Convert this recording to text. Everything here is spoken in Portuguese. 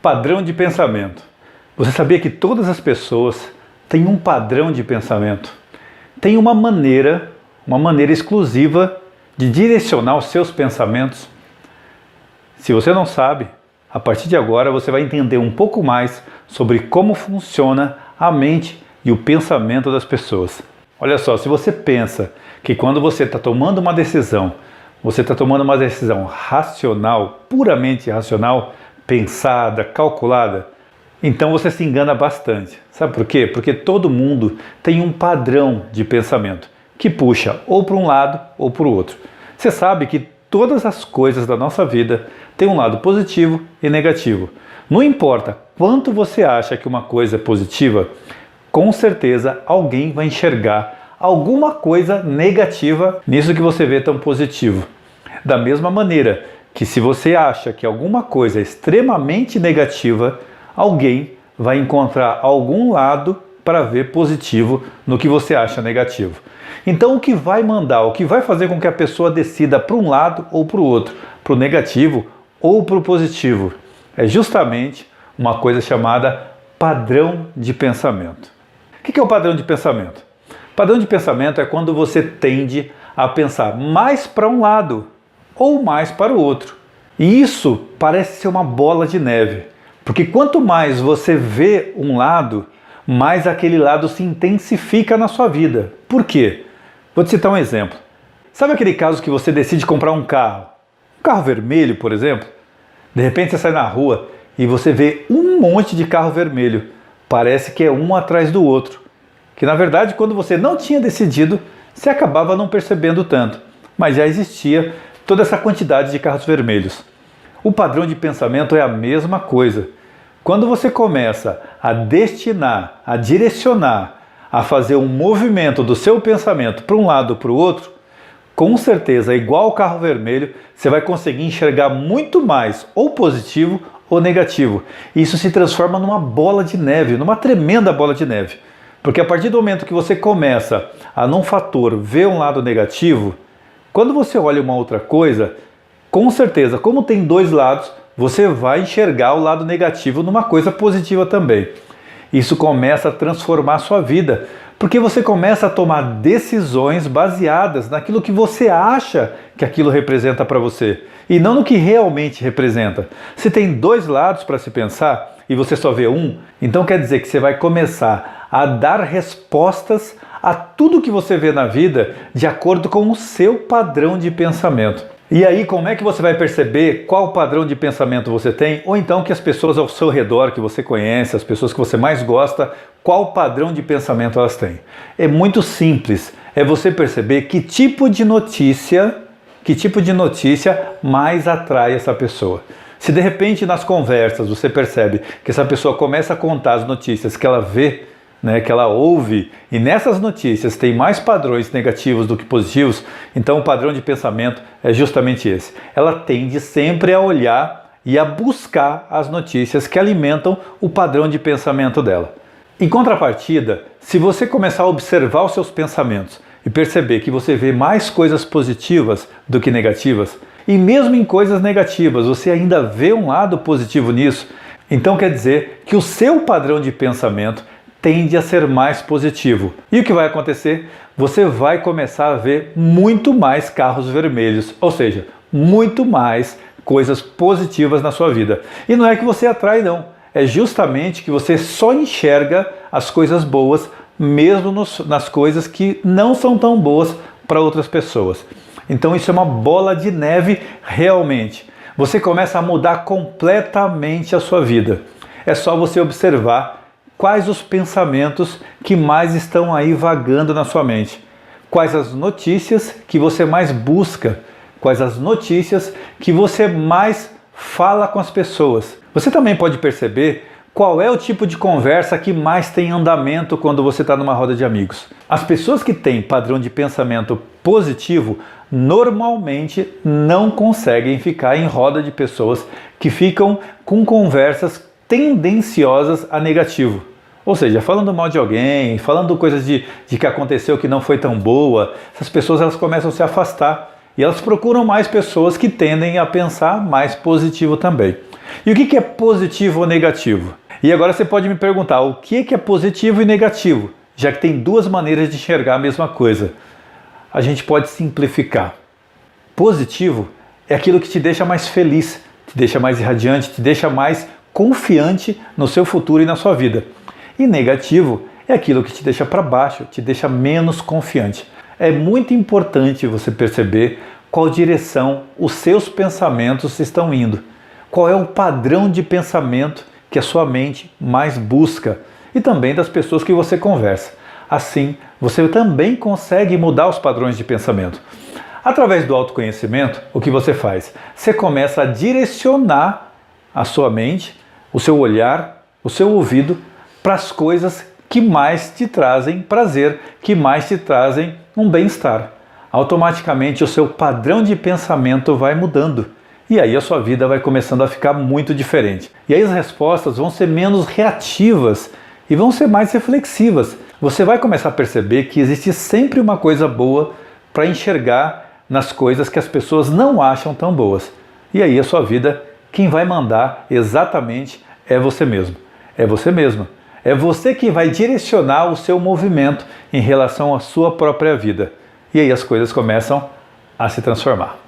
Padrão de pensamento. Você sabia que todas as pessoas têm um padrão de pensamento? Tem uma maneira exclusiva de direcionar os seus pensamentos? Se você não sabe, a partir de agora você vai entender um pouco mais sobre como funciona a mente e o pensamento das pessoas. Olha só, se você pensa que quando você está tomando uma decisão, você está tomando uma decisão racional, puramente racional, pensada, calculada, então você se engana bastante. Sabe por quê? Porque todo mundo tem um padrão de pensamento que puxa ou para um lado ou para o outro. Você sabe que todas as coisas da nossa vida têm um lado positivo e negativo. Não importa quanto você acha que uma coisa é positiva, com certeza alguém vai enxergar alguma coisa negativa nisso que você vê tão positivo. Da mesma maneira que se você acha que alguma coisa é extremamente negativa, alguém vai encontrar algum lado para ver positivo no que você acha negativo. Então o que vai mandar, o que vai fazer com que a pessoa decida para um lado ou para o outro, para o negativo ou para o positivo, é justamente uma coisa chamada padrão de pensamento. O que é o padrão de pensamento? Padrão de pensamento é quando você tende a pensar mais para um lado ou mais para o outro. E isso parece ser uma bola de neve, porque quanto mais você vê um lado, mais aquele lado se intensifica na sua vida. Por quê? Vou te citar um exemplo. Sabe aquele caso que você decide comprar um carro? Um carro vermelho, por exemplo? De repente você sai na rua e você vê um monte de carro vermelho. Parece que é um atrás do outro. Que na verdade, quando você não tinha decidido, você acabava não percebendo tanto. Mas já existia toda essa quantidade de carros vermelhos. O padrão de pensamento é a mesma coisa. Quando você começa a destinar, a direcionar, a fazer um movimento do seu pensamento para um lado ou para o outro, com certeza, igual ao carro vermelho, você vai conseguir enxergar muito mais ou positivo ou negativo. E isso se transforma numa bola de neve, numa tremenda bola de neve. Porque a partir do momento que você começa a num fator ver um lado negativo, quando você olha uma outra coisa, com certeza, como tem dois lados, você vai enxergar o lado negativo numa coisa positiva também. Isso começa a transformar a sua vida, porque você começa a tomar decisões baseadas naquilo que você acha que aquilo representa para você, e não no que realmente representa. Se tem dois lados para se pensar e você só vê um, então quer dizer que você vai começar a dar respostas a tudo que você vê na vida de acordo com o seu padrão de pensamento. E aí, como é que você vai perceber qual padrão de pensamento você tem? Ou então que as pessoas ao seu redor, que você conhece, as pessoas que você mais gosta, qual padrão de pensamento elas têm? É muito simples, é você perceber que tipo de notícia mais atrai essa pessoa. Se de repente nas conversas você percebe que essa pessoa começa a contar as notícias que ela vê, que ela ouve, e nessas notícias tem mais padrões negativos do que positivos, então o padrão de pensamento é justamente esse. Ela tende sempre a olhar e a buscar as notícias que alimentam o padrão de pensamento dela. Em contrapartida, se você começar a observar os seus pensamentos e perceber que você vê mais coisas positivas do que negativas, e mesmo em coisas negativas você ainda vê um lado positivo nisso, então quer dizer que o seu padrão de pensamento tende a ser mais positivo. E o que vai acontecer? Você vai começar a ver muito mais carros vermelhos, ou seja, muito mais coisas positivas na sua vida. E não é que você atrai, não. É justamente que você só enxerga as coisas boas, mesmo nas coisas que não são tão boas para outras pessoas. Então isso é uma bola de neve realmente. Você começa a mudar completamente a sua vida. É só você observar quais os pensamentos que mais estão aí vagando na sua mente. Quais as notícias que você mais busca. Quais as notícias que você mais fala com as pessoas. Você também pode perceber qual é o tipo de conversa que mais tem andamento quando você está numa roda de amigos. As pessoas que têm padrão de pensamento positivo normalmente não conseguem ficar em roda de pessoas que ficam com conversas tendenciosas a negativo. Ou seja, falando mal de alguém, falando coisas de que aconteceu que não foi tão boa, essas pessoas elas começam a se afastar e elas procuram mais pessoas que tendem a pensar mais positivo também. E o que é positivo ou negativo? E agora você pode me perguntar, o que é positivo e negativo? Já que tem duas maneiras de enxergar a mesma coisa. A gente pode simplificar. Positivo é aquilo que te deixa mais feliz, te deixa mais irradiante, te deixa mais confiante no seu futuro e na sua vida. E negativo é aquilo que te deixa para baixo, te deixa menos confiante. É muito importante você perceber qual direção os seus pensamentos estão indo. Qual é o padrão de pensamento que a sua mente mais busca e também das pessoas que você conversa. Assim, você também consegue mudar os padrões de pensamento. Através do autoconhecimento, o que você faz? Você começa a direcionar a sua mente, o seu olhar, o seu ouvido para as coisas que mais te trazem prazer, que mais te trazem um bem-estar. Automaticamente o seu padrão de pensamento vai mudando. E aí a sua vida vai começando a ficar muito diferente. E aí as respostas vão ser menos reativas e vão ser mais reflexivas. Você vai começar a perceber que existe sempre uma coisa boa para enxergar nas coisas que as pessoas não acham tão boas. E aí a sua vida, quem vai mandar exatamente é você mesmo. É você mesma. É você que vai direcionar o seu movimento em relação à sua própria vida. E aí as coisas começam a se transformar.